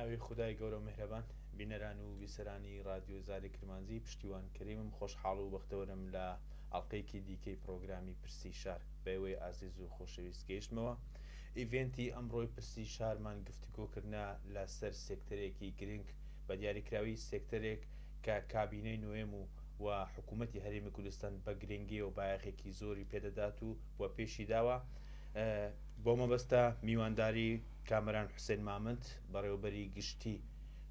بەناوی خودای گەورە و میهرەبان بینەران و بیسەرانی رادیۆ زاری کرمانزی پشتیوان کەریمم خۆشحاڵ و بەختەوەرم لە ئەڵلقەیەکی دیکەی پرۆگرامی پرسی شار بەوەی ئازیز و خۆشەویست گەیشتمەوە. ئیڤێنتی ئەمڕۆی پرسی شارمان گفتوگۆکردنا لەسەر سێکتەرێکی گرنگ بە دیاریکراوی سێکتەرێک کە کابینەی نوێم و حکوومەتی هەرێمی کوردستان بە گرنگی و بایەخێکی زۆری پێدەدات و بۆ پێشی داوە. بۆ مەبەستە میوانداری کامەران حوسێن مامەند بەڕێوەبەری گشتی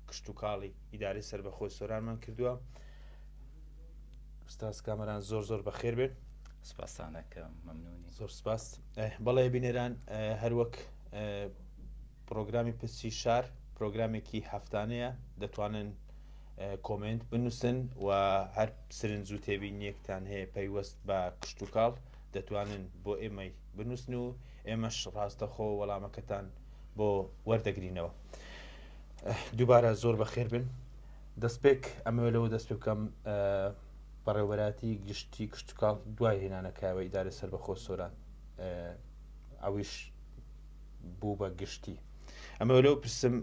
کشت و کاڵی ئیدارەی سەربەخۆی سۆرانمان کردووە. ئوستاز کامەران زۆر بەخێر بێن. سپاسانەکە مەمنونی. زۆر سپاس. بەڵێ بینێران، هەروەک پرۆگرامی پرسی شار پرۆگرامێکی هەفتانەیە، دەتوانن کۆمنت بنووسن و هەر سرنج و تێبینیەکتان هەیە پەیوەست بە کشت و کاڵ دەتوانن بۆ ئێمەی بنووسن و ئێمەش ڕاستەخۆ وەڵامەکەتان بۆ وەردەگرینەوە. دووبارە زۆر بەخێر بن. دەستپێک ئەمەوە لەوە دەست پێ بکەم بەڕێوەبەراتی گشتی کشت و کاڵ دوای هێنانەکەوە ئیدارەی سەربەخۆ سۆران ئەویش بوو بە گشتی. ئەمەوە لەو پرسم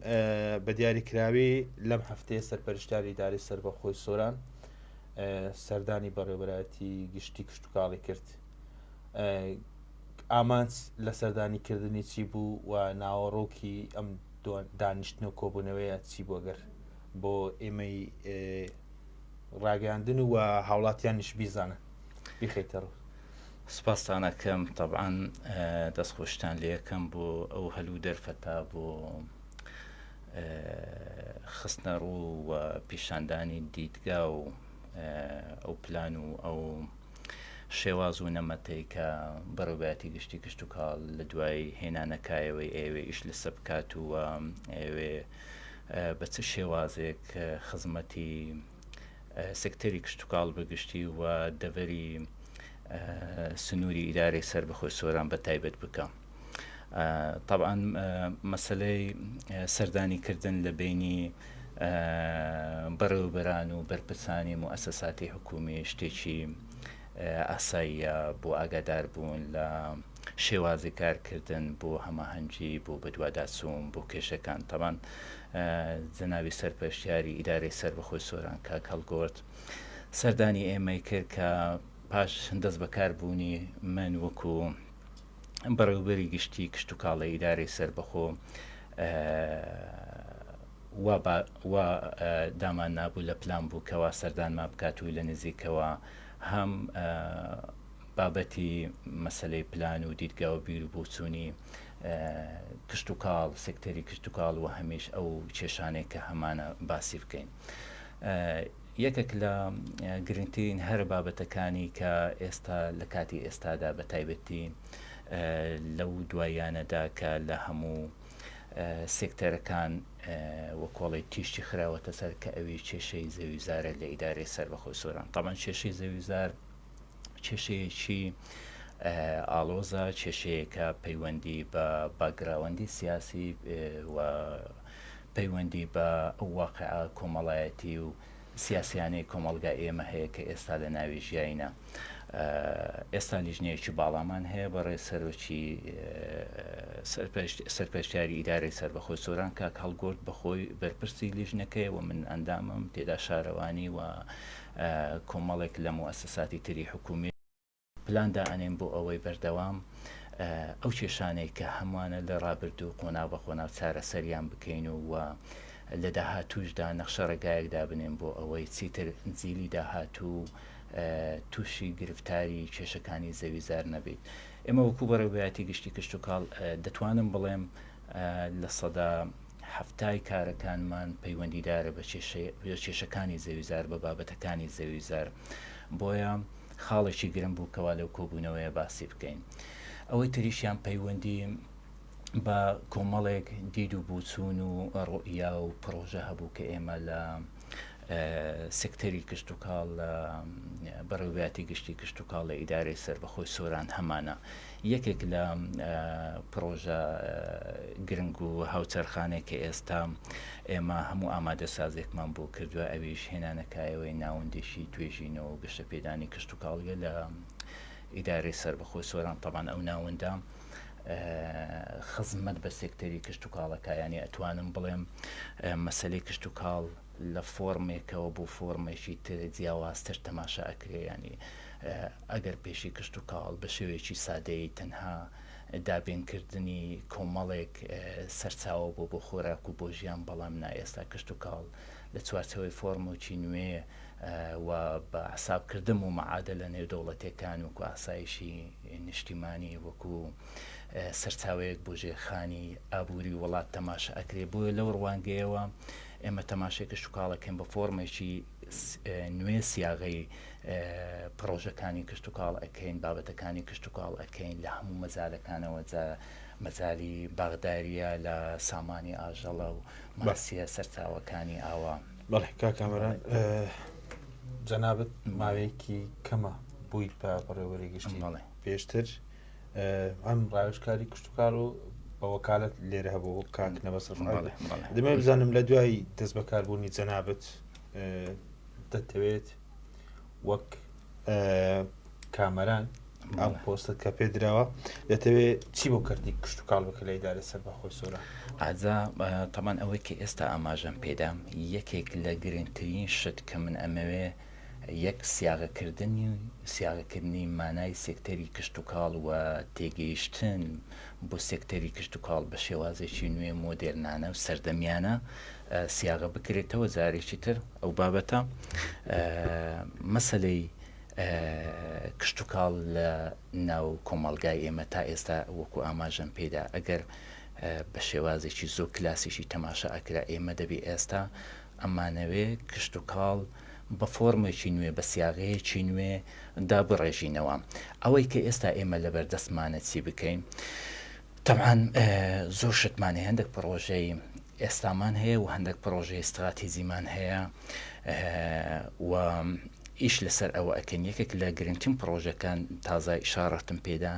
بە دیاریکراوی لەم هەفتەیە سەرپەرشتیاری ئیدارەی سەربەخۆی سۆران سەردانی بەڕێوەبەراتی گشتی کشت و کاڵی کرد. ئامانج لە سەردانیکردنی چی بوو و ناوەڕۆکی ئەم دانیشتنە و کۆبوونەوەیە چی بوو گەر بۆ ئێمەی ڕاگەاندن و هاوڵاتیانیش بیزانن بیخەیتەڕ. سپاسانەکەم. طبعاً دەستخۆشتان لێ یەکەم بۆ ئەو هەلوو دەرفەتا بۆ خستنە ڕوو و پیشاندانی دیدگا و ئەو پلان و ئەو شێواز و نەمەتەی کە بەڕێوەبەراتی گشتی کشت و کاڵ لە دوای هێنانەکایەوەی ئێوێ ئیش لەسەر بکات و ئێوێ بە چ شێوازێک خزمەتی سێکتەری کشت و کاڵ بەگشتی و دەڤەری سنووری ئیدارەی سەربەخۆی سۆران بە تایبەت بکەم. طبعاً مەسەلەی سەردانیکردن لە بینی بەڕێوەبەران و بەرپرسانی موئەسەساتی حکومی شتێکی ئاساییە بۆ ئاگادار بوون لە شێوازی کارکردن بۆ هەماهەنگی بۆ بەدواداچوون بۆ کێشەکان. طبعاً جەنابی سەرپەرشتیاری ئیدارەی سەربەخۆی سۆران کاک هەڵگۆرد سەردانی ئێمەی کرد کە پاش دەست بەکاربوونی من وەکو بەڕێوەبەری گشتی کشت و کاڵی ئیدارەی سەربەخۆ وا دامان نابوو لە پلان بوو کەوا سەردانمان بکات و لە نزیکەوە هەم بابەتی مەسەلەی پلان و دیدگا و بیر و بۆچوونی کشت و کاڵ سێکتەری کشت و کاڵ و هەمیش ئەو کێشانێک کە هەمانە باسی بکەین. یەکێک لە گرنگترین هەر بابەتەکانی کە ئێستا لە کاتی ئێستادا بە تایبەتی لەو دوایانەدا کە لە هەموو سێکتەرەکان وەکۆڵی تیشتی خراوەتە سەر کە ئەوی کێشەی زەویزارە لە ئیدارەی سەربەخۆی سۆران. طبعاً کێشەی زەویزار کێشەیەکی ئاڵۆزە، کێشەیەکە پەیوەندی بە باگراوەندی سیاسی و پەیوەندی بە ئەو واقعە کۆمەڵایەتی و سیاسیانەی کۆمەڵگا ئێمە هەیە کە ئێستا لە ناوی ژیایینە. ئێستا لیژنەیەکی باڵامان هەیە بەڕێ سەرۆکی سەرپەرشتیاری ئیدارەی سەربەخۆی سۆران کاک هەڵگۆرد بەخۆی بەرپرسی لیژنەکەی و من ئەندامم تێدا شارەوانی و کۆمەڵێک لە موئەسەساتی تری حکومی پلاندا ئەنێن بۆ ئەوەی بەردەوام ئەو کێشانەی کە هەموانە لە ڕابردوو قۆناو بە قۆناو چارەسەریان بکەین و لە داهاتووشدا نەخشە ڕێگایەک دابنێن بۆ ئەوەی چیتر جیلی داهاتوو تووشی گرفتاری کێشەکانی زەویزار نەبێت. ئێمە وەکو بەڕێوەبەراتی گشتی کشت و کاڵ دەتوانم بڵێم لە سەدا 70 کارەکانمان پەیوەندیدارە بە کێشەکانی زەویزار بە بابەتەکانی زەویزار. بۆیە خاڵێکی گرنگ بوو کەوا لەو کۆبوونەوەیە باسی بکەین. ئەوەی تریشیان پەیوەندی بە کۆمەڵێک دید و بوچوون و ڕۆئیا و پرۆژە هەبوو کە ئێمە لە سێکتەری کشت و کاڵ بەڕێوەبەراتی گشتی کشت و کاڵ لە ئیدارەی سەربەخۆی سۆران هەمانە. یەکێک لە پرۆژە گرنگ و هاوچەرخانێک کە ئێستا ئێمە هەموو ئامادە سازێکمان بۆ کردووە ئەویش هێنانەکایەوەی ناوەندێشی توێژینەوە و گەشتە پێدانی کشت و کاڵیە لە ئیدارەی سەربەخۆی سۆران. طبعاً ئەو ناوەندە خزمەت بە سێکتەری کشت و کاڵەکە، ینی ئەتوانم بڵێم مەسلەی کشت و کاڵ لە فۆرمێکەوە بۆ فۆرمێکی تر جیاوازتر تەماشا ئەکرێ، ینی ئەگەر پێشی کشت و کاڵ بە شێوێکی سادەی تەنها دابینکردنی کۆمەڵێک سەرچاوە بۆ خۆراک و بۆ ژیان، بەڵام نا ئێستا کشت و کاڵ لە چوارچەوەی فۆرمۆکی نوێ و بە حسابکردن و مەعادە لە نێودەوڵەتەکان وەکو ئاسایشی نیشتیمانی وەکو سەرچاوەیەک بۆ ژێرخانی ئابووری وڵات تەماشا ئەکرێ. بۆیە لەو ڕوانگەیەوە ئێمە تەماشای کشت و کاڵەکەین بە فۆرمێکی نوێ، سیاغی پرۆژەکانی کشت و کاڵ ئەەکەین، بابەتەکانی کشت و کاڵ ئەەکەین لە هەموو مەجالەکانەوە، مەجای باغداریە لە سامانی ئاژەڵە و ماسیە سەرچاوەکانی ئاوا. بەڵێ کاکامەران، جەنابەت ماوەیەکی کەمە بوویت بە بەڕێوەری گشتی پێشتر ئەم ڕاوێژکاری کشت و کاڵ و بە وەکالەت لێرە هەبوو کاک نەبەسڕ دەمە بزانم لە دوای دەست بەکاربوونی جەنابەت دەتەوێت وەک کامەران ئەم پۆستت کە پێدراوە دەتەوێت چی بۆ کردی کشت و کاڵ بکە لە ئیدارە سەربەخۆی سۆران؟ ئاجا تەمان ئەوەی کە ئێستا ئاماژەم پێدا یەکێک لە گرنگترین شت کە من ئەمەوێ یەک سیاغەکردنی مانای سێکتەری کشت و کاڵ و تێگەیشتن بۆ سێکتەری کشت و کاڵ بە شێوازێکی نوێ مۆدێرنانە و سەردەمیانە سیاغە بکرێتەوە. جارێکی تر ئەو بابەتە مەسەلەی کشت و کاڵ لە ناو کۆمەڵگای ئێمە تا ئێستا وەکو ئاماژەم پێدا ئەگەر بە شێوازێکی زۆر کلاسیشی تەماشا ئەکرا، ئێمە دەبێ ئێستا ئەمانەوێ کشت و کاڵ بە فۆرمێکی نوێ بە سیاغەیەکی نوێ دابڕێژینەوە. ئەوەی کە ئێستا ئێمە لەبەردەستمانە چی بکەین؟ تەمان زۆر شتمانێ، هەندێک پرۆژەی ئێستامان هەیە و هەندێک پرۆژەی استراتیزیمان هەیە و ئیش لەسەر ئەوە ئەکەن. یەکێک لە گرنگترین پرۆژەکان تازای ئیشارەتم پێدا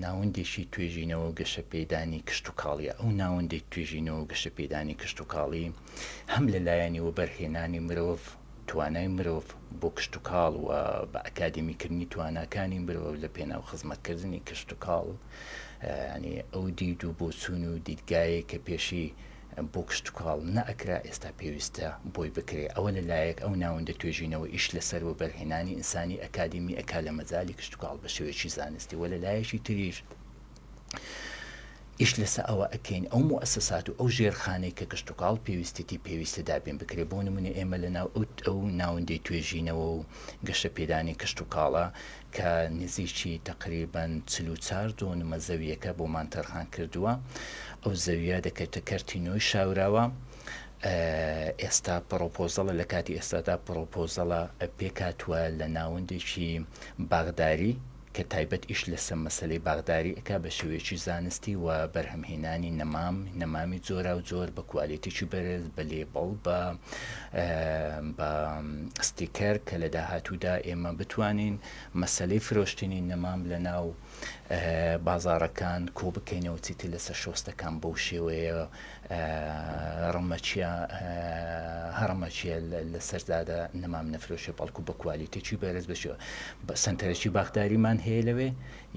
ناوەندێکی توێژینەوە و گەشە پێدانی کشت و کاڵیە. ئەو ناوەندێک توێژینەوە و گەشە پێدانی کشت و کاڵی هەم لەلایەنی و بەرهێنانی مرۆڤ، توانای مرۆڤ بۆ کشت و کاڵ و بە ئەکادمیکردنی تواناکانی مرۆڤ لە پێناو خزمەتکردنی کشت و کاڵ، ینی ئەو دید و بۆ چوون و دیدگایە کە پێشی بۆ کشت و کاڵ نەئەکرا ئێستا پێویستە بۆی بکرێ. ئەوە لەلایەک ئەو ناوەندە توێژینەوە ئیش لەسەر و بەرهێنانی ئینسانی ئەکادمی ئەکا لە مەجالی کشت و کاڵ بە شێوەیەکی زانستی، وە لەلایەکی تریش ئیش لەسەر ئەوە ئەکەین ئەو موئەسسات و ئەو ژێرخانەی کە کشت و کاڵ پێویستە دابین بکرێ. بۆ نمونە ئێمە لە ناو ئەو ناوەندەی توێژینەوە و گەشە پێدانی کشت و کاڵە کە نزیکی تقریباً 44 دۆنمە زەویەکە بۆمان تەرخان کردووە، ئەو زەویە دەکەوێتە کەرتینۆی شاوراوە. ئێستا پرۆپۆزەڵە لە کاتی ئێستادا پرۆپۆزەڵە پێکاتوە لە ناوەندێکی باغداری کە تایبەت ئیش لەسەر مەسەلەی باغداری ئەکا بە شێوەیەکی زانستی و بەرهەمهێنانی نەمامی جۆرا و جۆر بە کوالیتیی بەرز، بە لێبڵ، بە ستیکەر کە لە داهاتوودا ئێمە بتوانین مەسەلەی فرۆشتنی نەمام لە ناو بازارەکان کۆ بکەینەوە چیتی لەسەر شۆستەکان بەو شێوەیە هەڕەمەچیە لە سەردادا نەمام نەفرۆشێ بەڵکو بە کوالیتیی بەرز بەشێ. سنتەرێکی باغداریمان هەیە لەوێ،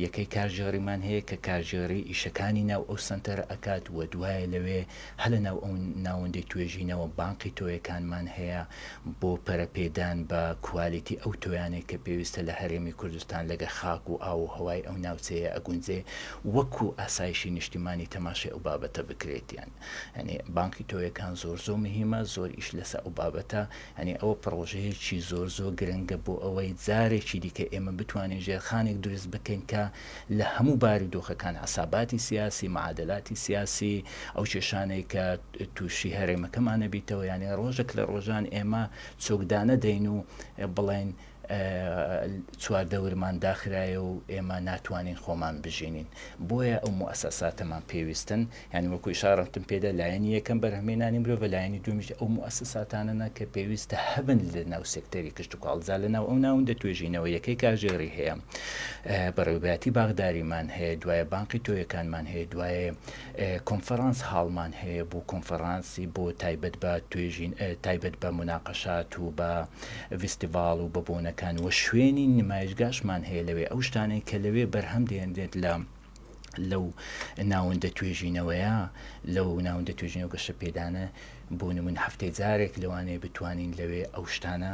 یەکەی کارژێڕیمان هەیە کە کارژێڕی ئیشەکانی ناو ئەو سنتەرە ئەکات و دوایە لەوێ هەلە ناو ئەو ناوەندەی توێژینەوە بانقی تۆیەکانمان هەیە بۆ پەرەپێدان بە کوالیتی ئەو تۆیانێک کە پێویستە لە هەرێمی کوردستان لەگە خاک و ئاو و هەوای ئەو ناوچەیە ئەگونجێ وەکو ئاسایشی نیشتیمانی تەماشای ئەو بابەتە بکرێتیان. ینی بانقی تۆیەکان زۆر مهمە، زۆر ئیش لەسەر ئەو بابەتە. ینی ئەوە پرۆژەیەکی زۆر گرنگە بۆ ئەوەی جارێکی دیکە ئێمە بتوانین ژێرخانێک دروست بکەین کە لە هەموو بارودۆخەکان حساباتی سیاسی، معادلاتی سیاسی، ئەو کێشانەی کە تووشی هەرێمەکەمانە بیتەوە، یانی ڕۆژێک لە ڕۆژان ئێمە چۆکدانە دەین و بڵێن چواردەورمان داخرایە و ئێمە ناتوانین خۆمان بژینین. بۆیە ئەو موئەسساتەمان پێویستن، یعنی وەکو ئیشارەتم پێدا لایەنی یەکەم بەرهەمهێنانی مرۆڤ، لایەنی دومیش ئەو موئەسساتانەنە کە پێویستە هەبن لە ناو سێکتەری کشت و کاڵ، لە ناو ئەو ناوەندە توێژینەوە. یەکەی کارژێڕی هەیە، بەڕێوەبەتی باغداریمان هەیە، دوایە بانقی تۆیەکانمان هەیە، دوایە کۆنفەرانس هاڵمان هەیە بۆ کۆنفەرانسی بۆ تایبەت بە مناقەشات و بە ڤیستیڤاڵ و بە بۆنەکان و شوێنی نمایشگاشمان هەیە لەوێ. ئەو شتانەی کە لەوێ بەرهەم دێنرێت لە لەو ناوەندە توێژینەوەیە لەو ناوەندە توێژینەوە گەشە پێدانە بۆ نمونە هەفتەی جارێک لەوانەیە بتوانین لەوێ ئەو شتانە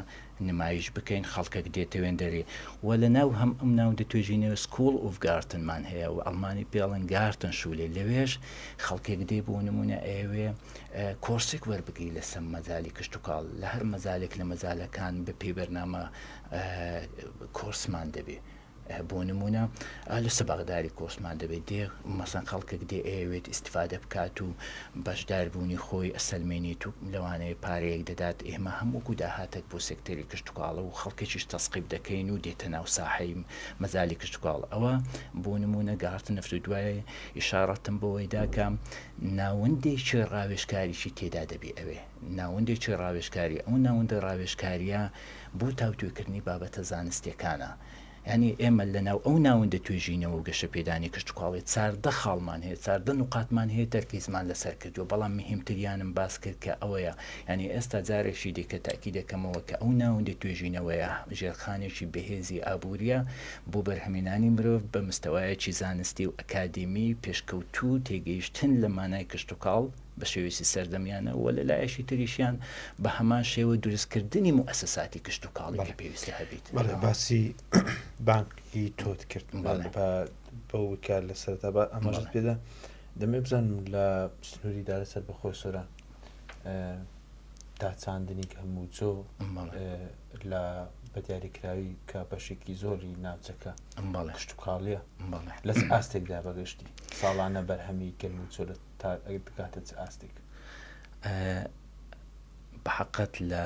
نمایش بکەین خەڵکێک دێتەوێن دەرێ و لە ناو هەم ئەم ناوەندە توێژینەوە سکول ئۆف گارتنمان هەیە و ئەڵمانی پێڵەن گارتن شولێ لەوێش خەڵکێک دێ بۆ نمونە ئێوێ کۆرسێک وەربگری لەسەر مەجای کشتتوکاڵ لە هەر مەجالێک لە مەجالەکان بە پێی بەرنامە کۆرسمان دەبێ بۆ نمونە لە سەبەغداری کۆسمان دەبێت دێ مەسەن خەڵکێک دێ ئەوێت ئیسیفادە بکات و بەشداربوونی خۆی ئەسەلمێنیت و لەوانەیە پارەیەک دەدات ئێمە هەموو داهاتێک بۆ سێکتەری کشتتوکاڵە و خەڵکێکیش تەسقیب دەکەین و دێتە ناو ساحەی مەجای کشتتوکاڵ ئەوە بۆ نمونە گارتن نەفت و دوایە ئیشارەتم بۆەوەیدا کە ناوەندێکی ڕاوێژکاریشی تێدا دەبێ ئەوێ ناوەندێکی ڕاوێژکاری ئەو ناوەندە ڕاوێژکاریە بۆ تاوتوێکردنی بابەتە زانستیەکانە ینی ئێمە لە ناو ئەو ناوەندە توێژینەوە و گەشە پێدانی کشتتوکاڵێت چاردە خاڵمان هەیە چاردە نقاتمان هەیە تەرکیزمان لەسەر کردووە بەڵام مهمتریانم باس کرد کە ئەوەیە ینی ئێستا جارێکی دیکە تاکی دەکەمەوە کە ئەو ناوەندە توێژینەوەیە ژێرخانێکی بەهێزی ئابوووریە بۆ بەرهەمێنانی مرۆڤ بە مستەوایەکی زانستی و ئەکادمی پێشکەوتوو تێگەیشتن لە مانای کشتتوکاڵ بە شێوێسی سەردەمیانە و لە لایەشی تریشیان بە هەمان شێوە دروستکردنی موسساتی کشتتوکاڵی کە پێویستە هەبێت باسی بانکی تۆت کرد بەو کار لە سەرتا بە ئەمەژت پێدا دەمێ بزانم لە سنووری دارە سەر بەخۆی سۆران داچاندنی هەموو جۆ لە بەدیاریکراوی کە بەشێکی زۆری ناوچەکە کشتتوکاڵیە لەس ئاستێکدا بەگەشتی ساڵانە بەرهەمی گەرم و چۆ دەکاتە چ ئاستێک بەحقەت لە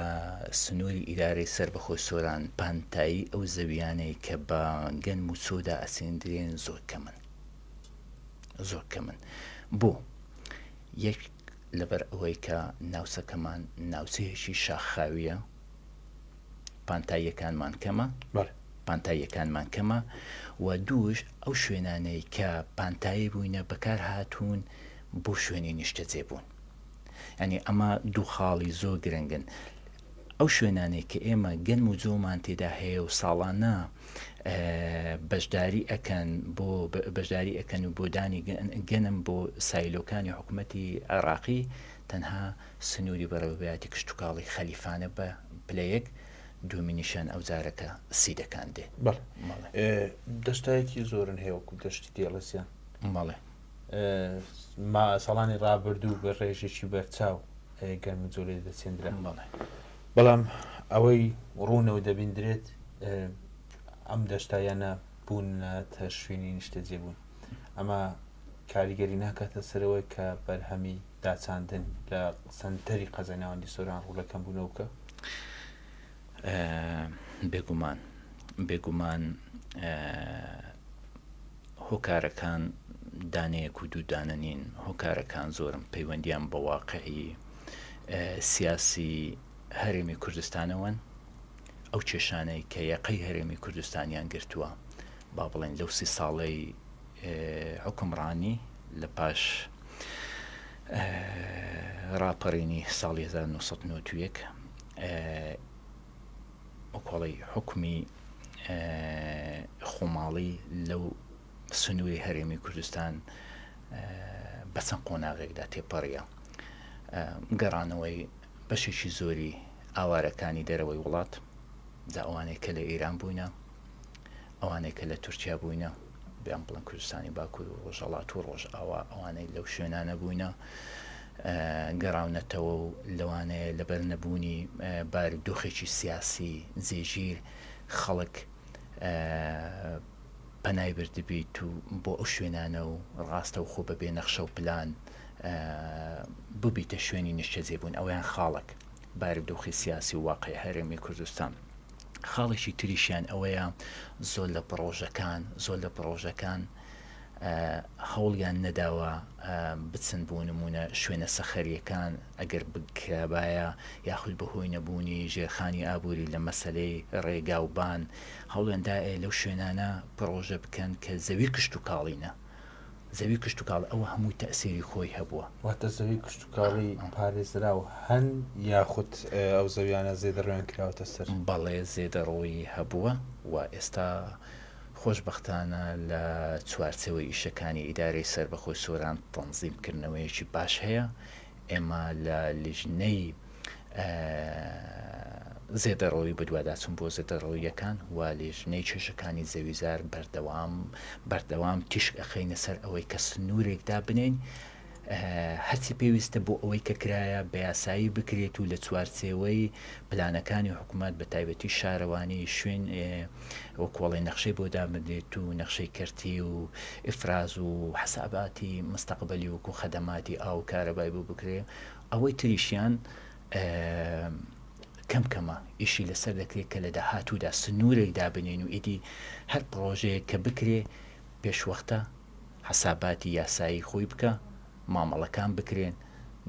سنووری ئیدارەی سەربەخۆی سۆران پانتایی ئەو زەویانەی کە بە گەنم و چۆدا ئەسێندرێن زۆر کەمن بۆ یەک لەبەر ئەوەی کە ناوچەکەمان ناوچەیەکی شاخاویە پانتاییەکانمان کەمە و دووش ئەو شوێنانەی کە پانتایی بووینە بەکار هاتوون بۆ شوێنی نیشتەجێ بوون ینی ئەمە دوو خاڵی زۆر گرنگن ئەو شوێنانەی کە ئێمە گەنم و جۆمان تێدا هەیە و ساڵانە بەشداری ئەەکەن و بۆ دانی گەنم بۆ سایلۆکانی حکوومەتی عێراقی تەنها سنووری بەڕێوەبەتی کشتتوکاڵی خەلیفانە بە پلەیەک دومینیشان ئەو جارەکە سی دەکاندێ دەشتایەکی زۆرن هەیەوەکو دەشتی دێڵەسیان ماڵێ ساڵانی ڕابردوو بە ڕێژێکی بەرچاو گەرم و جۆ لێ دەچێندرا بەڵام ئەوەی ڕوونەوە دەبیندرێت ئەم دەشتایانە بوونەتە شوێنی نیشتەجێ بوون ئەمە کاریگەری ناکاتە سەرەوەی کە بەرهەمی داچاندن لە سنتەری قەزای سۆران ڕوولەکەم بوونەوەکە بێگومان هۆکارەکان دانەیەک و دوو دانەنین هۆکارەکان زۆرم پەیوەندیان بە واقعی سیاسی هەرێمی کوردستانەوەن ئەو کێشانەی کە یەقەی هەرێمی کوردستانیان گرتووە با بڵێن لەو 30 ساڵەی حکومڕانی لە پاش ڕاپەڕینی ساڵی 1991 وەکڵی حکمی خۆماڵی لەو سنووری هەرێمی کوردستان بە چەند قۆناغێکدا تێپەڕیە گەڕانەوەی بەشێکی زۆری ئاوارەکانی دەرەوەی وڵات دا ئەوانەی کە لە ئێران بووینە ئەوانەی کە لە تورکیا بووینە بیان بڵن کوردستانی باکوور و ڕۆژهەڵات و ڕۆژئاوا ئەوانەی لەو شوێنانە بووینە گەڕاونەتەوە و لەوانەیە لەبەر نەبوونی بارودۆخێکی سیاسی جێگیر خەڵک پەنای بردبیت و بۆ ئەو شوێنانە و ڕاستە و خۆ بەبێ نەخشە و پلان ببیتە شوێنی نیشتەجێبوون ئەویان خاڵک بارودۆخی سیاسی و واقعی هەرێمی کوردستان خاڵێکی تریشیان ئەوەیە زۆر لە پرۆژەکان هەوڵیان نەداوە بچن بۆ نمونە شوێنە سەخەریەکان ئەگەر بکرابایە یاخود بەهۆی نەبوونی ژێرخانی ئابووری لە مەسەلەی ڕێگا و بان هەوڵێنداە لەو شوێنانە پرۆژە بکەن کە زەوی کشتتوکاڵینە زەوی کشتتوکاڵ ئەوە هەموو تەسیری خۆی هەبووە واتە زەوی کشتتوکاڵی پارێزرا و هەن یاخود ئەو زەویانە زێدەڕویان کراوەتە سەر بەڵێ زێدەڕۆی هەبووە و ئێستا خۆشببختانە لە چوارچەوەی ئیشەکانی ئیدارەی سەربەخۆی سۆران تەنزیمکردنەوەیەکی باش هەیە. ئێمە لە لیژنەی زێدەڕەوەی بەدواداچون بۆ زێدەڕەویەکان و لیژنەی چێژەکانی زەویزار بەردەوام تیشک ئەخەینە سەر ئەوەی کە سنوورێکدا بنین هەرچی پێویستە بۆ ئەوەی کە کرایە بە یاسایی بکرێت و لە چوارچێوەی پلانەکانی حکوومەت بە تایبەتی شارەوانی شوێن وەکوڵی نەخشەی بۆ دابدرێت و نەخشەی کەرتی و ئفراز و حساباتی مستەقبلی وەکو خەدەماتی ئاو کارەبای بۆ بکرێ. ئەوەی تریشیان کەمکەمە ئیشی لەسەر دەکرێت کە لە داهاتوودا سنوورێک دابنێن و ئیدی هەر پرۆژەیە کە بکرێ پێشوەختە حساباتی یاسایی خۆی بکە، مامەڵەکان بکرێن،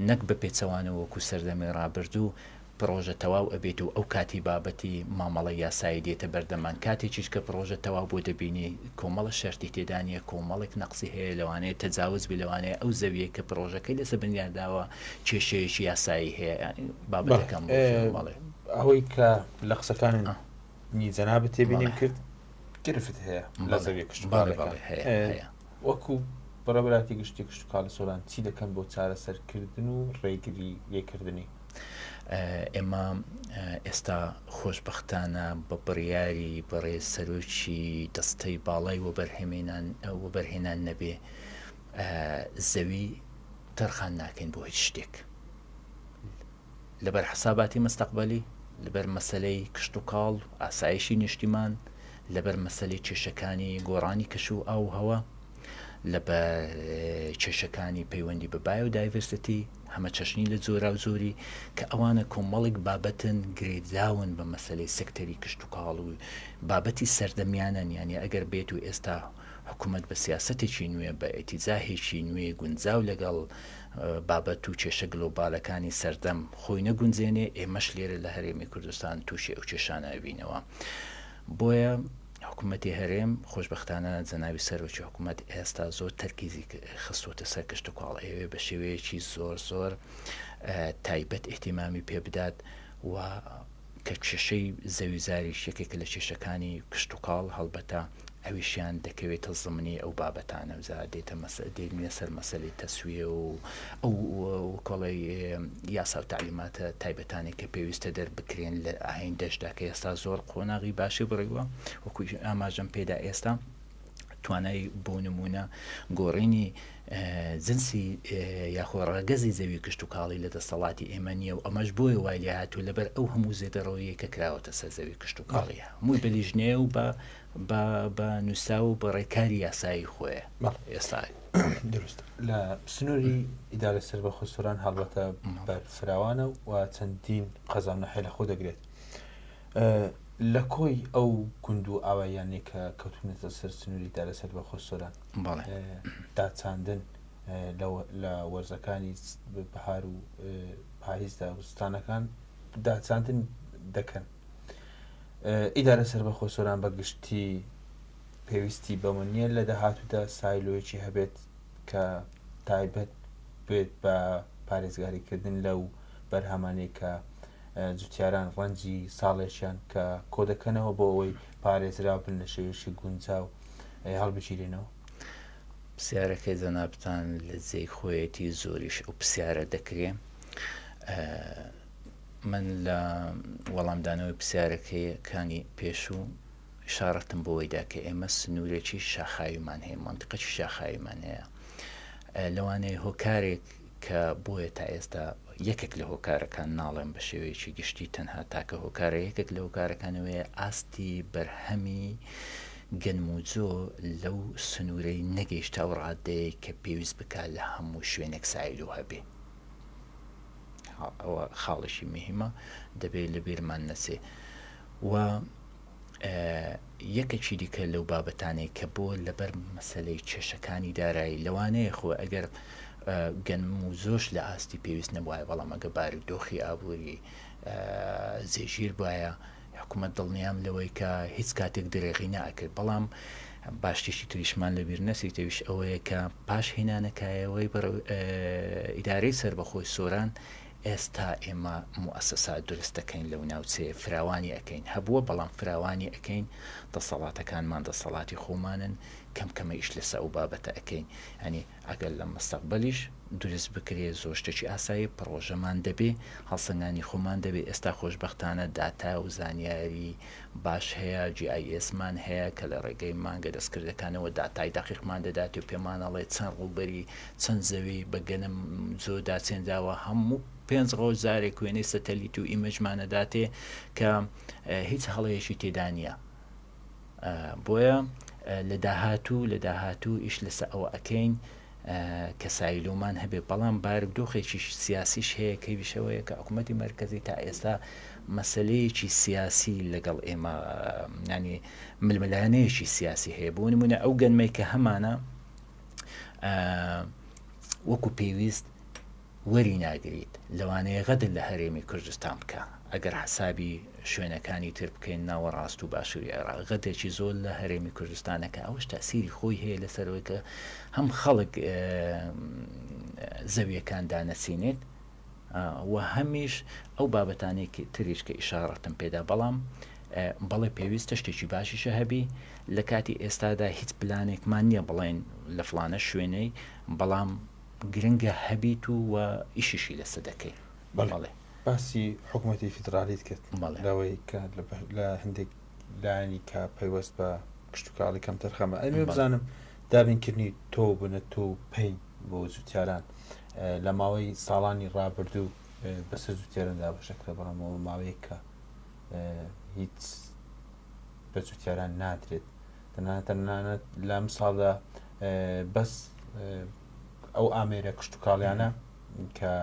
نەک بە پێچەوانەوە وەکو سەردەمی ڕابردوو پرۆژە تەواو ئەبێت و ئەو کاتی بابەتی مامەڵە یاسایی دێتە بەردەمان. کاتێکیش کە پرۆژە تەواو بۆ دەبینی کۆمەڵە شەرتی تێدانە، کۆمەڵێک نەقسی هەیە لەوانەیە تەجاوز بی لەوانەیە ئەو زەویە کە پرۆژەکەی لەسەر بنیاداوە کێشەیەکی یاسایی هەیە بابەتەکەم بڵێ. ئەوەی کە لە قسەکانن جەنابەت تێبینیم کرد گرفت هەیە لە زەویە هەیە وەکو بەڕێبەراتی گشتی کشتتوکاڵی سۆران چی دەکەن بۆ چارەسەرکردن و ڕێگری لێکردنی؟ ئێمە ئێستا خۆشببختانە بە بڕیاری بەڕێز سەرۆکی دەستەی باڵای وەبەرهێنان نەبێ زەوی تەرخان ناکەین بۆ هیچ شتێک لەبەر حساباتی مستەقبلی، لەبەر مەسەلەی کشت و کاڵ ئاسایشی نیشتیمان، لەبەر مەسەلەی کێشەکانی گۆڕانی کەش و ئاو هەوە، لەبەر کێشەکانی پەیوەندی بە بایۆدایڤرسیتی، هەمە چەشنی لە جۆرا و زۆری کە ئەوانە کۆمەڵێک بابەتن گرێداون بە مەسەلەی سەکتەری کشت و کاڵ و بابەتی سەردەمیانن. یعنی ئەگەر بێت و ئێستا حکوومەت بە سیاسەتێکی نوێ بە ئێتیزاهێکی نوێ گونجاو لەگەڵ بابەت و کێشە گلۆبالەکانی سەردەم خۆی نەگونجێنێ، ئێمەش لێرە لە هەرێمی کوردستان تووشی ئەو کێشانە ئەبینەوە. بۆیە حکوومەتی هەرێم خۆشببختانە جەناوی سەرۆکی حکوومەت ئێستا زۆر تەرکیزی خستوتە سەر کشت و کاڵ، ئەوێ بە شێوەیەکی زۆر تایبەت ئێحتیمامی پێ بدات و کە کێشەی زەویزاریش یەکێک لە کێشەکانی کشت و کاڵ هەڵبەتە ئەویشیان دەکەوێتە زمانی ئەو بابەتانە دێتە دێنە سەر مەسەلەی تەسویە و ئەو کۆڵی یاسا و تعلیماتە تایبەتانی کە پێویستە دەربکرێن لە ئاین دەشدا کە ئێستا زۆر قۆناغی باشی بڕیوە. وەکو ئاماژەم پێدا ئێستا توانای بۆ نمونە گۆڕینی جنسی یاخۆ ڕەگەزی زەوی کشت و کاڵی لە دەسەڵاتی ئێمە نییە و ئەمەش بۆیە وای لێ هاتوو لەبەر ئەو هەموو زێدەڕەوەیە کە کراوەتە سەر زەوی کشت و کاڵیە هەمووی بەلیژنێ و بە نووسا و بە ڕێکاری یاسایی خۆیە ئێستا دروست لە سنووری ئیدارە سەربەخۆی سۆران هەڵبەتە بەرفراوانە و چەندین قەزانەحی لە خۆ دەگرێت. لە کۆی ئەو گوند و ئاوایانەی کە کەوتونێتە سەر سنووری ئیدارە سەربەخۆی سۆران داچاندن لە وەرزەکانی بەهار و پاییزدا وستانەکان داچاندن دەکەن. ئیدارە سەربەخۆی سۆران بەگشتی پێویستی بەمە نییە لە داهاتوودا سایلۆیەکی هەبێت کە تایبەت بێت بە پارێزگاریکردن لەو بەرهەمانەی کە جوتیاران ڕەنجی ساڵێکیان کە کۆ دەکەنەوە بۆ ئەوەی پارێزرا بن لە شێوەیەکی گونجاو هەڵبگیرێنەوە. پرسیارەکەی جەنابتان لە جێی خۆیەتی زۆریش ئەو پرسیارە دەکرێ. من لە وەڵامدانەوەی پرسیارەکەیەکانی پێشوو شارەتم بۆەوەیدا کە ئێمە سنوورێکی شاخاویمان هەیە، منتیقەی شاخاویمان هەیە. لەوانەیە هۆکارێک کە بۆیە تا ئێستا یەکێک لە هۆکارەکان ناڵێن بە شێوەیەکی گشتی تەنها تاکە هۆکارە یەکێک لە هۆکارەکانەوەیە ئاستی بەرهەمی گەنموجۆ لەو سنوورەی نەگەیشتا و ڕادەیە کە پێویست بکات لە هەموو شوێنێک سایلۆ هەبێ. ئەوە خاڵشی مهمە دەبێت لە بیرمان نەچێ. و یەکێکی دیکە لەو بابەتانەی کە بۆ لەبەر مەسەلەی کێشەکانی دارایی لەوانەیە خۆ ئەگەر گەنم و زۆش لە ئاستی پێویست نەبووایە، بەڵام ئەگە باری دۆخی ئابووری زێژیر بواە حکوومەت دڵنیام لەوەی کە هیچ کاتێک درێغی ناکرد. بەڵام باشتیشی تریشمان لەبیر نەسی تەویش ئەوەیە کە پاش هێنانەکایەوەی ئیدارەی سەربەخۆی سۆران ئێستا ئێمە موسسات دروستەکەین لەو ناوچەیە فراوانی ئەەکەین هەبووە بەڵام فراوانی ئەەکەین دەسەڵاتەکانمان دەسەڵاتی خۆمانن کەم کەمە ئیش لەسە ئەو بابەتە ئەەکەین ئەنی ئەگەر لە مستەقبەلیش دروست بکرێ زۆر شتێکی ئاسایی پرۆژەمان دەبێ هەڵسەنگانی خۆمان دەبێ ئێستا خۆشببختانە داتا و زانیاری باش هەیە GISمان هەیە کە لە ڕێگەی مانگە دەستکردەکانەوە داتای داقیقمان دەدات و پێمانەڵێ چەند ڕووبەری چەند زەوی بەگەنم زۆر داچێنراوە هەموو 5 ڕۆژارێک وێنەی سەتەلیت و ئیمەجمانەداتێ کە هیچ هەڵەیەشی تێدا نیە بۆیە لە داهاتوو ئیش لەسە ئەوە ئەەکەین کە سایلومان هەبێ بەڵام بارودۆخێکی سیاسیش هەیە کەویشەوەیە کە حکوومەتی مرکزی تا ئێستا مەسلەیەکی سیاسی لەگەڵ ئێمە ینی ململانەیەکی سیاسی هەیە بۆ نمونە ئەو گەنمەی کە هەمانە وەکو پێویست وەری ناگریت لەوانەیە غەدر لە هەرێمی کوردستان بکە ئەگەر حسابی شوێنەکانی تر بکەین ناوە ڕاست و باشووری عێراق غەدێکی زۆر لە هەرێمی کوردستانەکە ئەوش تاسیری خۆی هەیە لەسەرەوەی کە هەم خەڵک زەویەکان دانەسینێت و هەمیش ئەو بابەتانێکی تریش کە ئیشارەتم پێدا بەڵام بەڵێ پێویستە شتێکی باشیشە هەبی لە کاتی ئێستادا هیچ پلانێکمان نییە بڵێن لە فلانە شوێنەی بەڵام گرنگە هەبیت و ئیشیشی لەسەر دەکەی بەڵێ باسی حکوومەتی فیدرالیت کرد لەوەی کە لە هەندێک لایانی کە پەیوەست بە کشتتوکاڵی کەم تەرخەمە ئەمێ بزانم دابینکردنی تۆ بنە تۆ پێی بۆ زووتیاران لە ماوەی ساڵانی ڕابردوو بەسەر زووتێرەندا بەشەکرە بەڵامەوە ماوەیە کە هیچ بە زووتیاران نادرێت تەنانەت لەم ساڵدا بەس ئەو ئامێرە کشتتوکاڵیانە کە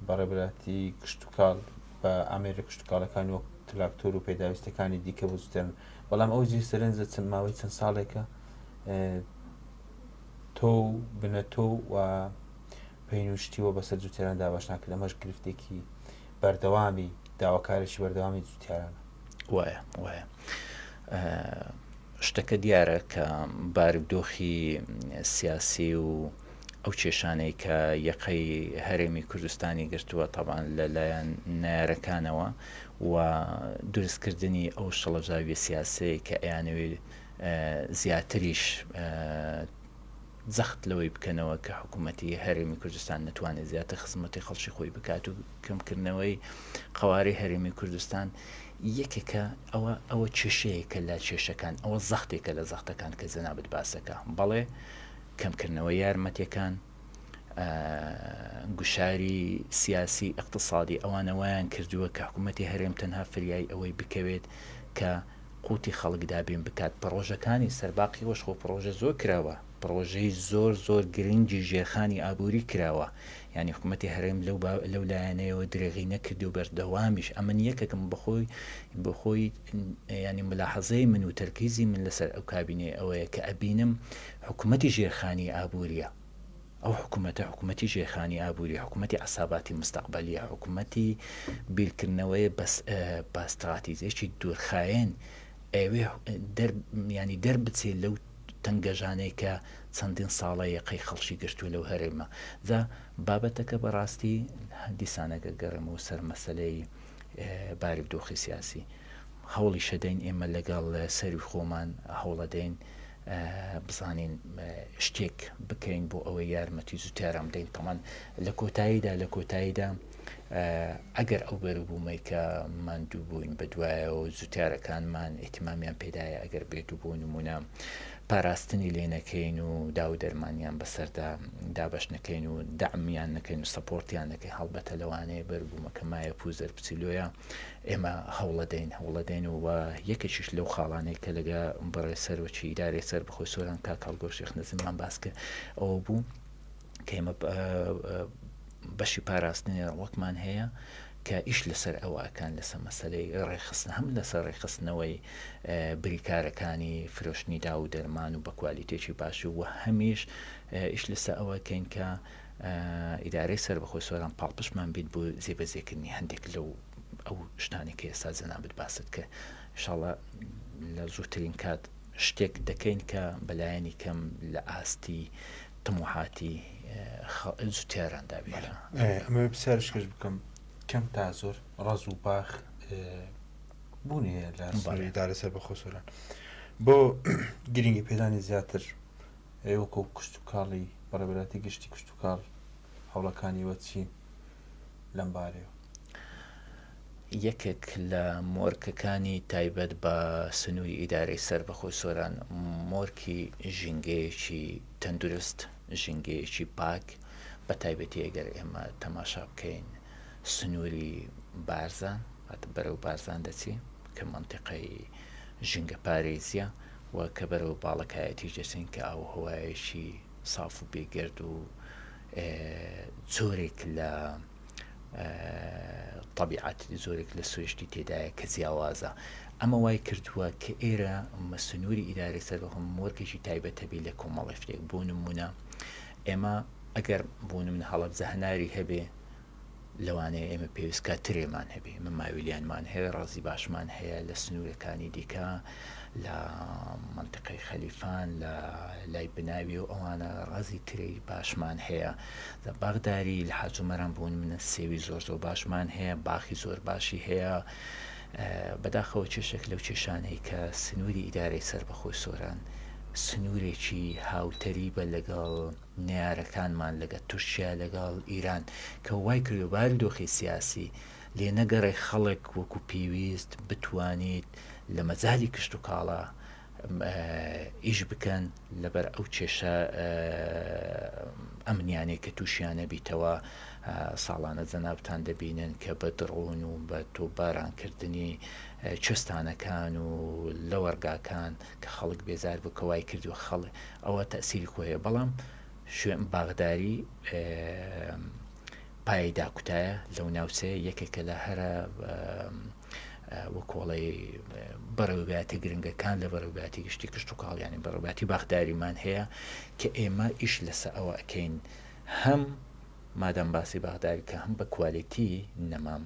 بەڕێبەتی کشتتوکاڵ بە ئامێرە کشتتوکاڵەکانی وەک تراکتۆر و پێداویستەکانی دیکە بۆ زووتێرن بەڵام ئەو جی سەرنجە چەند ماوەی چەند ساڵێکە تۆ بنە تۆ و پێینوشتیوە بەسەر زووتێران دابش ناکرد ئەمەش گرفتێکی بەردەوامی داواکارێکی بەردەوامی زووتیارانە وایە شتەکە دیارە کە بارودۆخی سیاسی و ئەو کێشانەی کە یەقەی هەرێمی کوردستانی گرتووە تەبان لەلایەن نارەکانەوە و دروستکردنی ئەو شەڵەژاوی سیاسی کە ئەیانەوێ زیاتریش زەخت لەوەی بکەنەوە کە حکوومەتی هەرێمی کوردستان نەتوانێت زیاتر خزمەتی خەڵکی خۆی بکات و کەمکردنەوەی قەوارەی هەرێمی کوردستان یەکێکە ئەوە کێشەیەکە لە کێشەکان ئەوە زەختێکە لە زەختەکان کە جەنابەت باسەکە بەڵێ کەمکردنەوەی یارمەتیەکان گوشاری سیاسی اقتصادی ئەوانەوەیان کردووە کە حکوومەتی هەرێم تەنها فریای ئەوەی بکەوێت کە قوتی خەڵک دابین بکات پرۆژەکانی سەرباقی وەش خۆ پرۆژە زۆر کراوە پرۆژەی زۆر گرنگی ژێرخانی ئابووری کراوە یعنی حکوومەتی هەرێم لەو لایەنەیەوە درێغی نەکردو بەردەوامیش ئەمن یەکەکەم بخۆی ینی ملاحەزەی من و تەرکیزی من لەسەر ئەو کابینێ ئەوەیە کە ئەبینم حکوومەتی ژێرخانی ئابووریە ئەو حکوومەتی ژێرخانی ئابووری حکوومەتی عساباتی مستەقبەلیە حکوومەتی بیرکردنەوەی بە استراتیزیەکی دوورخایەن ئەوێ ینی دەربچێ لەو تەنگەژانەی کە چەندین ساڵە یەقەی خەڵکی گرتووە لەو هەرێمە جا بابەتەکە بەڕاستی دیسانەکە گەڕم و سەر مەسەلەی بارودۆخی سیاسی هەوڵی شەدەین ئێمە لەگەڵ سەری خۆمان هەوڵەدەین بزانین شتێک بکەین بۆ ئەوەی یارمەتی زووتیاران بدەین تەمان لە کۆتاییدا ئەگەر ئەو بەروبوومەی کە ماندوو بووین بە دوایە و زووتیارەکانمان ئێتیمامیان پێدایە ئەگەر بێت و بۆ نمونە پاراستنی لێ نەکەین و داو دەرمانیان بەسەردا دابش نەکەین و دەعمیان نەکەین و سەپۆرتیان نەکەین هەڵبەتە لەوانەیە بەروبوومەکە مایە پوزەر بچیلۆیە ئێمە هەوڵەدەین و یەکێکیش لەو خاڵانەی کە لەگە بەڕێ سەرۆکی ئیدارەی سەر بەخۆی سۆران کاکەڵگۆ شێخ نەزیممان باسکە ئەوە بوو کە ئێمە بەشی پاراستنی وەکمان هەیە کە ئیش لەسەر ئەوەکان لەسەر مەسەلەی ڕێخستن هەم لەسەر ڕێخستنەوەی بریکارەکانی فرۆشتنی دا و دەرمان و بە کوالیتێکی باش و هەمیش ئیش لەسەر ئەوەکەین کە ئیدارەی سەر بەخۆی سۆران پاڵپشمان بیت بۆ زێبەزێکردنی هەندێک لەو ئەو شتانی کە ئێستا جەنابەت باست کە ئینشاڵڵا لە زووترین کات شتێک دەکەین کە بەلایەنی کەم لە ئاستی تەموحاتی زووتێران دابێت. ئەمە بسیارشکەش بکەم کەم تا زۆر ڕز و باخ بوونی هەیە لە سنووری لەسەر بەخۆ سۆران بۆ گرنگی پێدانی زیاتر وەکو کشت و کاڵی بەڕێوەبەتی گشتی کشت و کاڵ هەوڵەکانی وەچی لەم بارەیە. یەکێک لە مۆرکەکانی تایبەت بە سنووری ئیدارەی سەربەخۆی سۆران مۆرکی ژینگەیەکی تەندروست، ژینگەیەکی پاک، بە تایبەتی ئەگەر ئێمە تەماشا بکەین سنووری بارزان هاتە بەرەو بارزان دەچی کە مەنتیقەی ژینگە پارێزیە و کە بەرەو باڵەکایەتی دەچین کە ئاوهەوایەکی ساف و بێگرد و زۆرێک لە طبیعەت زۆرێک لە سوێشتی تێدایە کە جیاوازە. ئەمە وای کردووە کە ئێرە سنووری ئیدارەی سەربەخۆ مۆرگێکی تایبەتە بێ لە کۆمەڵی شتێک. بۆ نمونە ئێمە ئەگەر بۆ نمونە هەڵەبجە هەناری هەبێ لەوانەیە ئێمە پێویستکە ترێمان هەبێ، من ماویلیانمان هەیە، ڕازی باشمان هەیە لە سنوورەکانی دیکە لە منتیقەی خەلیفان لە لای بناوی و ئەوانە ڕازی ترێی باشمان هەیە. باغداری لە حەجومەران بوون منە سێوی زۆر زۆر باشمان هەیە، باخی زۆر باشی هەیە. بەداخەوە چێشێک لەو چێشانەی کە سنووری ئیدارەی سەربەخۆی سۆران سنوورێکی هاوتەری بە لەگەڵ نێارەکانمان لەگە تورکیا لەگەڵ ئیران کە وای کردو بارودۆخی سیاسی لێ نەگەڕێ خەڵک وەکو پێویست بتوانیت لە مەجالی کشت و کاڵە ئیش بکەن لەبەر ئەو کێشە ئەمنیانەی کە تووشیانە بیتەوە. ساڵانە جەنابتان دەبینن کە بە دڕۆن و بە تۆبارانکردنی چستانەکان و لە وەرگاکان کە خەڵک بێزار بکەوای کردووە خەڵک ئەوە تەسیری خۆیە. بەڵام شوێن باغداری پایدا کوتایە لەو ناوچەیە یەکێکە لە هەرە وەکۆڵی بەڕێوەبەتی گرنگەکان لە بەڕێوەبەتی گشتی کشت و کاڵ ینی بەڕێوەبەتی باغداریمان هەیە کە ئێمە ئیش لەسەر ئەوە ئەکەین هەم مادام باسی باغداری کە هەم بە کوالیتی نەمام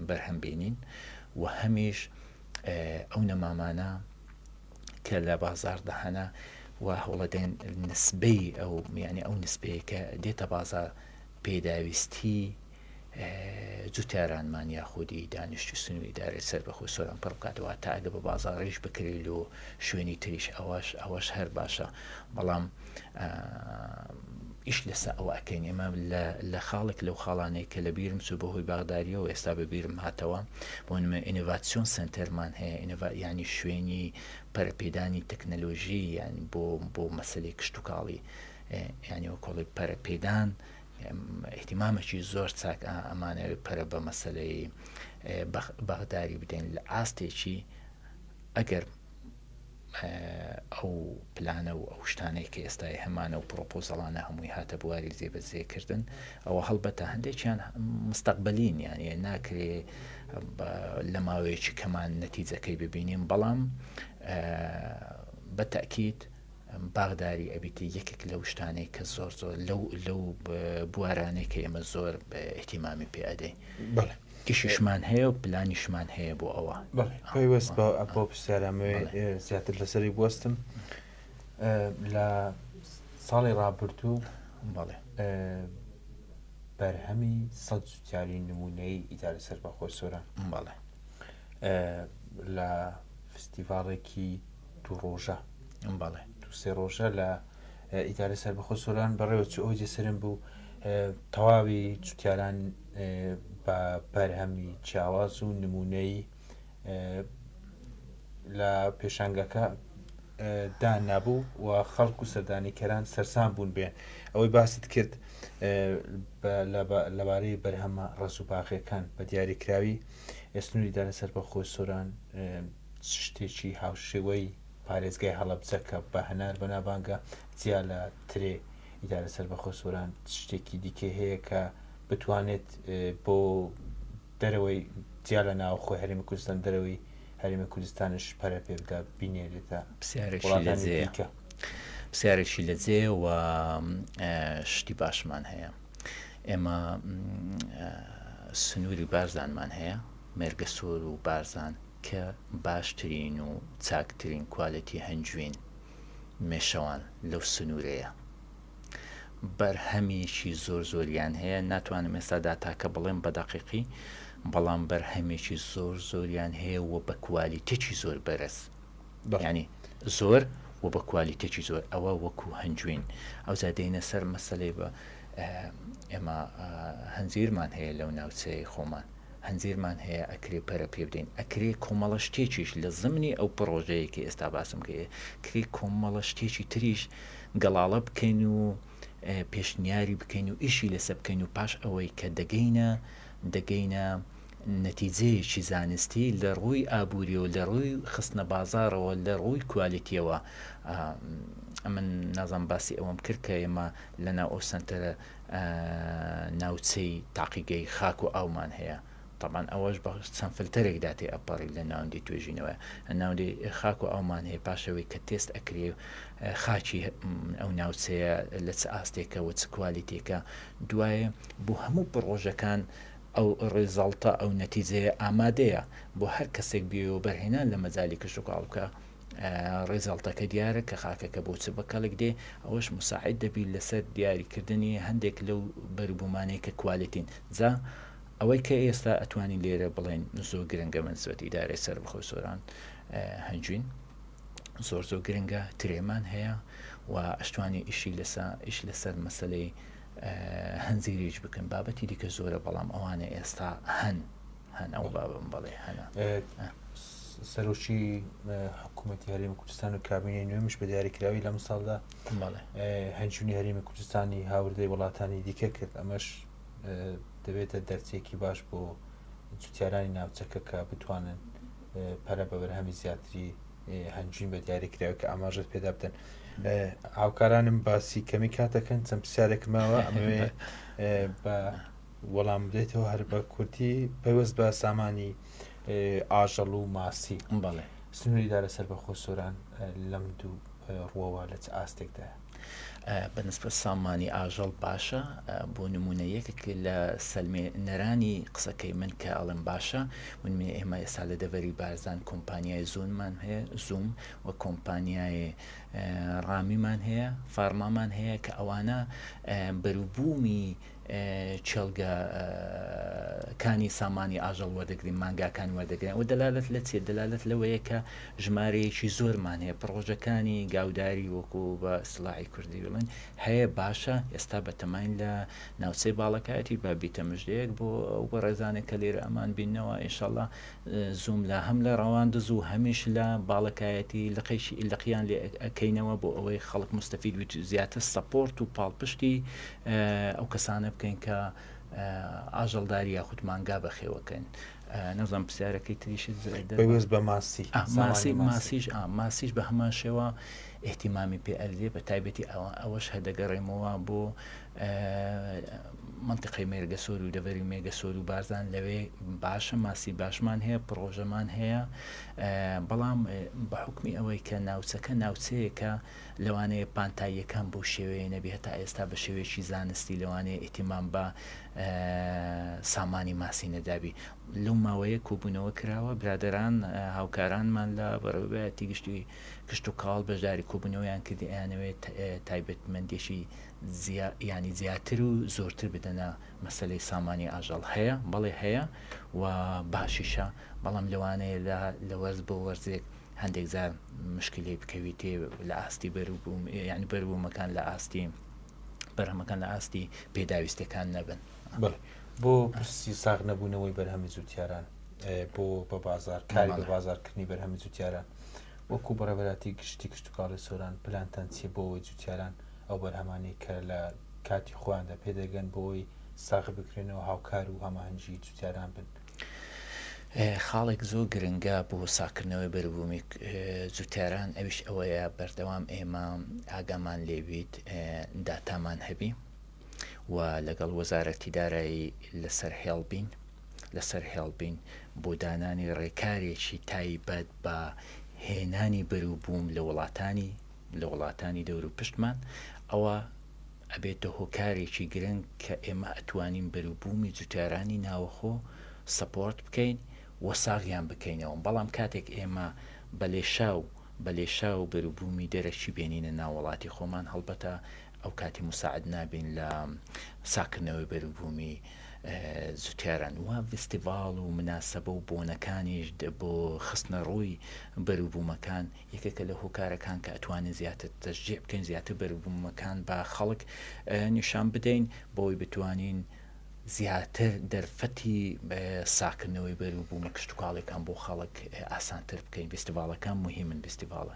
بەرهەم بینین و هەمیش ئەو نەمامانە کە لە بازار دەهەنە و هەوڵەدەن نسبەی ئەو یعنی ئەو نسبەیە کە دێتە بازار پێداویستی جوتیارانمان یاخودی دانیشتوی سنووری ئیدارەی سەربەخۆی سۆران پڕ بکاتەوە تا ئەگە بە بازاڕیش بکرێت و شوێنی تریش ئەوەش هەر باشە. بەڵام ئیش لەسە ئەوە ئەکەین. ئێمە لە خاڵێک لەو خاڵانەیە کە لە بیرم چوو بەهۆی باغداریەوە ئێستا بە بیرم هاتەوە بۆ نمە ئینۆڤاسیۆن سنتەرمان هەیە، ینی شوێنی پەرەپێدانی تەکنەلۆژی یانی بۆ مەسەلەی کشت و کاڵی ینی وەکۆڵی پەرەپێدان احتیمامێکی زۆر چاک ئەمانەوێت پەرە بە مەسەلەی باغداری بدەین لە ئاستێکی ئەگەر ئەو پلانە و ئەو شتانەی کە ئێستای هەمانە و پرۆپۆزەڵانە هەمووی هاتە بواری جێبەجێکردن ئەوە هەڵبەتە هەندێکیان مستەقبەلین یانیە ناکرێ لە ماوەیەکی کەمان نەتیجەکەی ببینیم. بەڵام بە تەکید باغداری ئەبیتی یەکێک لەو شتانەی کە زۆر زۆر لەو بوارانەی کە ئێمە زۆر احتیمامی پێ ئەدەین. ئیشیشمان هەیە و پلانیشمان هەیە بۆ ئەوە. پێوەست بۆ پرسیارامەوێ زیاتر لەسەری بوەستم لە ساڵی ڕابردوو بەرهەمی 100 جوتیاری نمونەی ئیدارەی سەربەخۆی سۆران لە فستیڤاڵێکی دوو ڕۆژە سێ ڕۆژە لە ئیدارەی سەربەخۆی سۆران بەڕێوە ئەوە جێسەرم بوو تەواوی جوتیاران بە بەرهەمی جیاواز و نمونەی لە پێشانگەکە دان نابوو و خەڵک و سەردانیکەران سەرسام بوون بێ. ئەوەی باست کرد لەبارەی بەرهەمە ڕەز و باخەکان بە دیاریکراوی سنووری ئیدارەی سەربەخۆی سۆران شتێکی هاوشێوەی پارێزگای هەڵەبجە کە بە هەنار بەنابانگە جیا لە ترێ ئیدارەی سەربەخۆی سۆران شتێکی دیکە هەیە کە بتوانێت بۆ دەرەوەی جیا لە ناوخۆی هەرێمی کوردستان دەرەوەی هەرێمی کوردستانش پەرە پێ بدا بینێرێتە پرسیارێکی لە جێ و شتی باشمان هەیە. ئێمە سنووری بارزانمان هەیە مێرگە سۆر و بارزان کە باشترین و چاکترین کوالەتی هەنجوین مێشەوان لەو سنوورەیە بەرهەمێکی زۆریان هەیە ناتوانم ئێستادا تاکە بڵێم بە دەقیقی بەڵام بەرهەمێکی زۆریان هەیە و بە کوالیتێکی زۆر بەرز ینی زۆر و بە کوالیتێکی زۆر ئەوە وەکو هەنجوین ئەو زادەینە سەر مەسلەی بە ئێمە هەنجیرمان هەیە لەو ناوچەی خۆمان هەنجیرمان هەیە ئەکرێ پەرە پێ بدەین ئەکرێ کۆمەڵە شتێکیش لە زمانی ئەو پرۆژەیەکی ئێستا باسم کە کرێ کۆمەڵە شتێکی تریش گەڵاڵە بکەین و پێشنیاری بکەین و ئیشی لەسەر بکەین و پاش ئەوەی کە دەگەینە نەتیجەیەکی زانستی لە ڕووی ئابووریەوە لە ڕووی خستنە بازارەوە لە ڕووی کوالیتیەوە من نازان باسی ئەوەم کرد کە ئێمە لەناو ئەو سنتەرە ناوچەی تاقیگەی خاک و ئاومان هەیە طبعاً ئەوەش بە چەند فلتەرێک داتێ ئەپەڕی لە ناوەندی توێژینەوە ناوەندی خاک و ئاومان هەیە پاشەوەی کە تێست ئەکرێ خاچی ئەو ناوچەیە لە چ ئاستێکە و چ کوالیتێکە دوایە بۆ هەموو پرۆژەکان ئەو ڕێزاڵتە ئەو نەتیجەیە ئامادەیە بۆ هەر کەسێک بێەوە بەرهێنان لە مەجای کشتتوکاڵ بکە ڕێزاڵتەکە دیارە کە خاکەکە بۆ چ بەکەڵک دێ ئەوەش مساعد دەبی لەسەر دیاریکردنی هەندێک لەو بەربوومانەیە کە کوالیتین جا ئەوەی کە ئێستا ئەتوانی لێرە بڵێن زۆر گرنگە منسبەتی ئیدارەی سەربەخۆی سۆران هەنجوین زۆر گرنگە ترێمان هەیە و ئەشتوانی ئیش لەسەر مەسلەی هەنجیریش بکەن بابەتی دیکە زۆرە بەڵام ئەوانە ئێستا هەن ئەو بابم بڵێ هەنا سەرۆکی حکوومەتی هەرێمی کوردستان و کابینەی نوێمش بە دیاریکراوی لە مساڵدا هەنجوونی هەرێمی کوردستانی هاوردەی وڵاتانی دیکە کرد ئەمەش دەبێتە دەرچێکی باش بۆ جوتیارانی ناوچەکە کە بتوانن پەرە بە بەرهەمی زیاتری هەنجوین بە دیاریکراوی کە ئاماژت پێدا بدەن هاوکارانم باسی کەمی کاتەکەن چەند پرسیارێک ماوە ئەمەوێ بە وەڵام بدەیتەوە هەر بە کورتی پەیوەست بە سامانی ئاژەڵ و ماسی بەڵێ سنووری دارە سەربەخۆ سۆران لەم دوو ڕووەوە لە چ ئاستێکدا بەنسبەت سامانی ئاژەڵ باشە بۆ نمونە یەکێک لە سەلمێنەرانی قسەکەی من کە ئەڵم باشە من ئێمە ئێستا لە دەڤەری بارزان کۆمپانیای زۆنمان هەیە زووم و کۆمپانیای ڕامیمان هەیە فارمامان هەیە کە ئەوانە بەروبوومی چێلگەکانی سامانی ئاژەڵ وەردەگرین مانگاکان وەردەگرن و دەلالت لە چێ دەلالت لەوەیە کە ژمارەیەکی زۆرمان هەیە پرۆژەکانی گاوداری وەکو بە سڵاحی کوردی بڵێن هەیە باشە ئێستا بەتەماین لە ناوچەی باڵەکایەتی با بیتە مژدەیەک بۆ ئەو بە ڕێزانێک کە لێرە ئەمان بینەوە ئینشاءڵڵا زووم لە هەم لە ڕەواندز و هەمیش لە باڵەکایەتی لەقییان لێ ئەەکەینەوە بۆ ئەوەی خەڵک مستەفید ویت زیاتر سەپۆرت و پاڵپشتی ئەو کەسانە بکەین کە ئاژەڵداری یاخود مانگا بەخێوەکەن نەزانم پرسیارەکەی تریشت پێویست بە ماسی ماسیش بە هەمان شێوە احتیمامی پێ ئەردێ بە تایبەتی ئەوەش هەدەگەڕێمەوە بۆ منطقەی مێرگەسۆر و دەڤەری مێگەسۆر و بارزان لەوێ باشە ماسی باشمان هەیە پرۆژەمان هەیە بەڵام بە حکمی ئەوەی کە ناوچەکە ناوچەیەکە لەوانەیە پانتاییەکان بۆ شێوەیە نەبی هەتا ئێستا بە شێوەیەکی زانستی لەوانەیە ئیتیمام بە سامانی ماسی نەدابی لەو ماوەیە کۆبوونەوە کراوە برادران هاوکارانمان لە بەڕێوەبەتی گشتی کشت و کاڵ بەشداری کۆبوونەوەیان کردی ئەیانەوێت تایبەتمەندێکی ینی زیاتر و زۆرتر بدەنە مەسلەی سامانی ئاژەڵ هەیە بەڵێ هەیە و باشیشە بەڵام لەوانەیە لە وەرز بۆ وەرزێک هەندێک زار مشکلی بکەویتێ لە ئاستی بەروبووم یعنی بەروبوومەکان لە ئاستی بەرهەمەکان لە ئاستی پێداویستەکان نەبن بۆ پرسی ساغ نەبوونەوەی بەرهەمی جوتیاران بۆ بە بازار کاری بە بازارکردنی بەرهەمی جوتیاران وەکو بەڕێوەبەتی گشتی کشت و کاڵی سۆران پلانتان چیە بۆەوەی جوتیاران ئەو بەرهەمانی کە لە کاتی خۆیاندا پێدەگەن بۆی ساغ بکرێنەوە هاوکار و هەماهەنگی جوتیاران بن خاڵێک زۆر گرنگە بۆ ساکردنەوەی بەربوومی جوتیاران ئەویش ئەوەیە بەردەوام ئێمە ئاگامان لێبیت داتامان هەبی و لەگەڵ وەزارەتی دارایی لەسەر هێڵبین بۆ دانانی ڕێکارێکی تایبەت بە هێنانی بەروبووم لە وڵاتانی دەور و پشتمان ئەوە ئەبێتە هۆکارێکی گرنگ کە ئێمە ئەتوانین بەروبوومی جوتیارانی ناوەخۆ سەپۆرت بکەین و ساغیان بکەینەوە بەڵام کاتێک ئێمە بە لێشاو بە لێشا و بەروبوومی دەرەکی بێنینە ناوەڵاتی خۆمان هەڵبەتە ئەو کاتی مساعد نابین لە ساکردنەوەی بەروبوومی زوتیاران وە فستیڤاڵ و مناسبە و بۆنەکانیش بۆ خستنە ڕووی بەروبوومەکان یەکێکە لە هۆکارەکان کە ئەتوانین زیاتر تەشجیع بکەین زیاتر بەروبوومەکان بە خەڵک نیشان بدەین بۆی بتوانین زیاتر دەرفەتی ساکردنەوەی بەروبوومە کشتتوکاڵێکان بۆ خەڵک ئاسانتر بکەین فستیڤاڵەکان مهمن فستیڤاڵە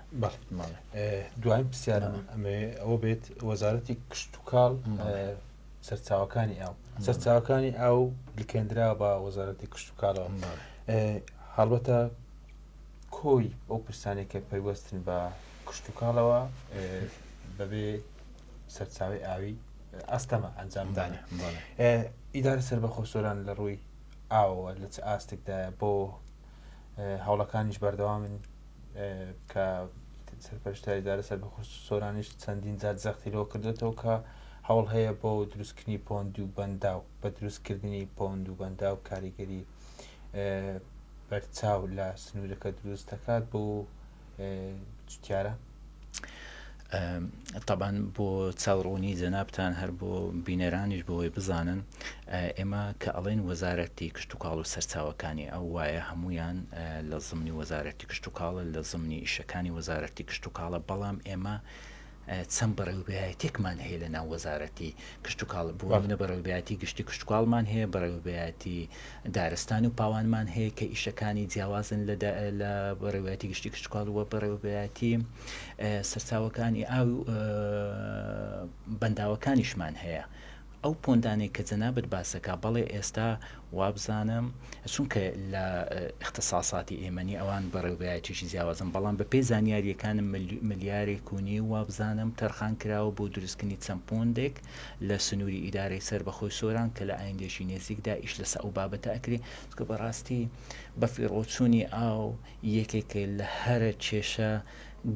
دوایین پرسیارم ئەمێ ئەوە بێت وەزارەتی کشتتوکاڵ سەرچاوەکانی ئەو سەرچاوەکانی ئەو لکێنرا بە وەزارەتی کشتتوکاڵەوە هەڵبەتە کۆی ئەو پرسانێکە پەیوەستن بە کشتتوکاڵەوە بەبێ سەرچاوی ئاوی ئەستەمە ئەنجامدانێ ئیدارە سەربەخۆسۆران لە ڕووی ئاوە لە چ ئاستێکدایە بۆ هەوڵەکانیش بەردەوامن کە سەرپەرشتای ئیدارە سەربەخۆسۆرانیش چەندین جار زەختی لەوە کردێتەوە کە هەوڵ هەیە بۆ دروستکردنی پۆند و بەنداو بە دروستکردنی پۆند و بەنداو کاریگەری بەرچاو لە سنوورەکە دروست دەکات بۆ جوتیارە طبعاً بۆ چاوڕوونی جەنابتان هەر بۆ بینەرانیش بۆی بزانن ئێمە کە ئەڵێن وەزارەتی کشتتوکاڵ و سەرچاوەکانی ئەو وایە هەمویان لە زمانی وەزارەتی کشتتوکاڵە لە زمانی ئیشەکانی وەزارەتی کشتتوکاڵە بەڵام ئێمە چەند بەڕێوەبایەتێکمان هەیە لە ناو وەزارەتی کشتتوکاڵ بۆ منە بەڕێوەبایەتی گشتی کشتتوکاڵمان هەیە بەڕێوەبایەتی دارستان و پاوانمان هەیە کە ئیشەکانی جیاوازن لە بەڕێوەتی گشتی کشتتوکاڵ وە بەڕێوەبایەتی سەرچاوەکانی ئاو بەنداوەکانیشمان هەیە ئەو پۆندانێک کە جەنابەت باسەکە بەڵێ ئێستا وابزانم چونکە لە اختصاساتی ئێمەنی ئەوان بەڕێوەبایەتیشی جیاوازن بەڵام بە پێی زانیاریەکانم ملیارێک و نیو وابزانم تەرخان کراوە بۆ دروستکردنی چەند پۆندێک لە سنووری ئیدارەی سەربەخۆی سۆران کە لە ئایندێژی نێزیکدا ئیش لەسەر ئەو بابەتە ئەکرێ چونکە بەڕاستی بەفیڕۆچوونی ئاو یەکێکە لە هەرە کێشە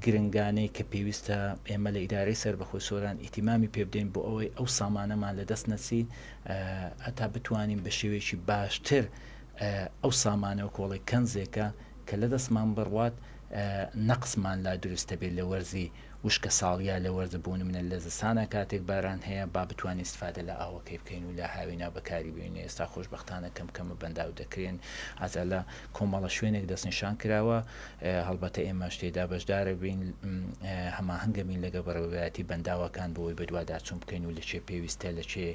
گرنگانەی کە پێویستە ئێمە لە ئیدارەی سەربەخۆی سۆران ئیتیمامی پێ بدەین بۆ ئەوەی ئەو سامانەمان لە دەست نەچی هەتا بتوانین بە شێوەیەکی باشتر ئەو سامانەوە کۆڵی کەنزێکە کە لە دەستمان بڕوات نەقسمان لا دروستە بێت لە وەرزی وشکە ساڵیا لە وەرزە بوون منە لە زستانە کاتێک باران هەیە با بتوانین استفادە لە ئاوەکەی بکەین و لە هاوینا بەکاری بێنێ ئێستا خۆشبەختانە کەم کەمە بەنداو دەکرێن ئازا لە کۆمەڵە شوێنێک دەستنیشان کراوە هەڵبەتە ئێمە شتێدا بەشدارە بین هەماهەنگە بین لەگە بەڕێوەبایەتی بەنداوەکان بۆی بەدواداچوون بکەین و لە چێ پێویستە لە چێ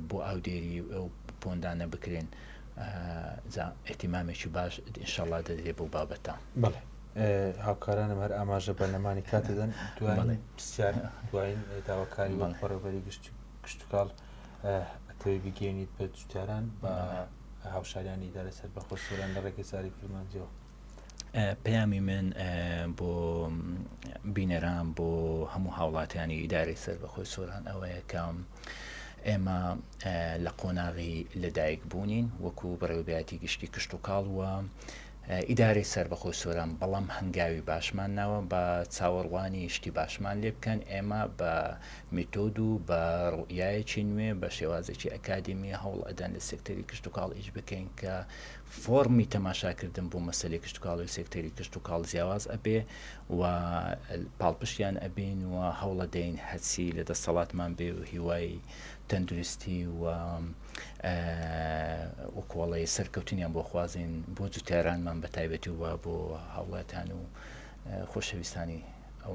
بۆ ئاودێری ئەو پۆندانە بکرێن احتیمامێکی باش ئینشەڵا دەدرێت بۆ بابەتە بەڵێ هاوکارانم هەر ئاماژە بەرنەمانی کاتدەن دوای پرسیار دوایین داواکاری بەڕێوەبەری کشتتوکاڵ ئەتەوەی بگەێنیت بە جوتیاران بە هاوشاریانی ئیدارە سەربەخۆی سۆران لە ڕێگەی ساری فرمانجیەوە پەیامی من بۆ بینەران بۆ هەموو هاوڵاتیانی ئیدارەی سەربەخۆی سۆران ئەوەیە کە ئێمە لە قۆناغی لەدایک بوونین وەکو بەڕێوەبایەتی گشتی کشتتوکاڵ وە ئیدارەی سەربەخۆی سۆران بەڵام هەنگاوی باشمان ناوە بە چاوەڕوانی شتی باشمان لێ بکەن ئێمە بە میتۆد و بە ڕوئیایەکی نوێ بە شێوازێکی ئەکادمی هەوڵ ئەدەن لە سێکتەری کشتتوکاڵ ئیش بکەین کە فۆرمی تەماشاکردن بۆ مەسەلەی کشتتوکاڵ و سێکتەری کشتتوکاڵ جیاواز ئەبێ و پاڵپشتیان ئەبین و هەوڵە دەین هەچی لە دەسەڵاتمان بێ و هیوای تەندروستی و وەکوڵی سەرکەوتنیان بۆ خوازین بۆ جوتیارانمان بە تایبەتی وە بۆ هاوڵاتیان و خۆشەویستانی ئەو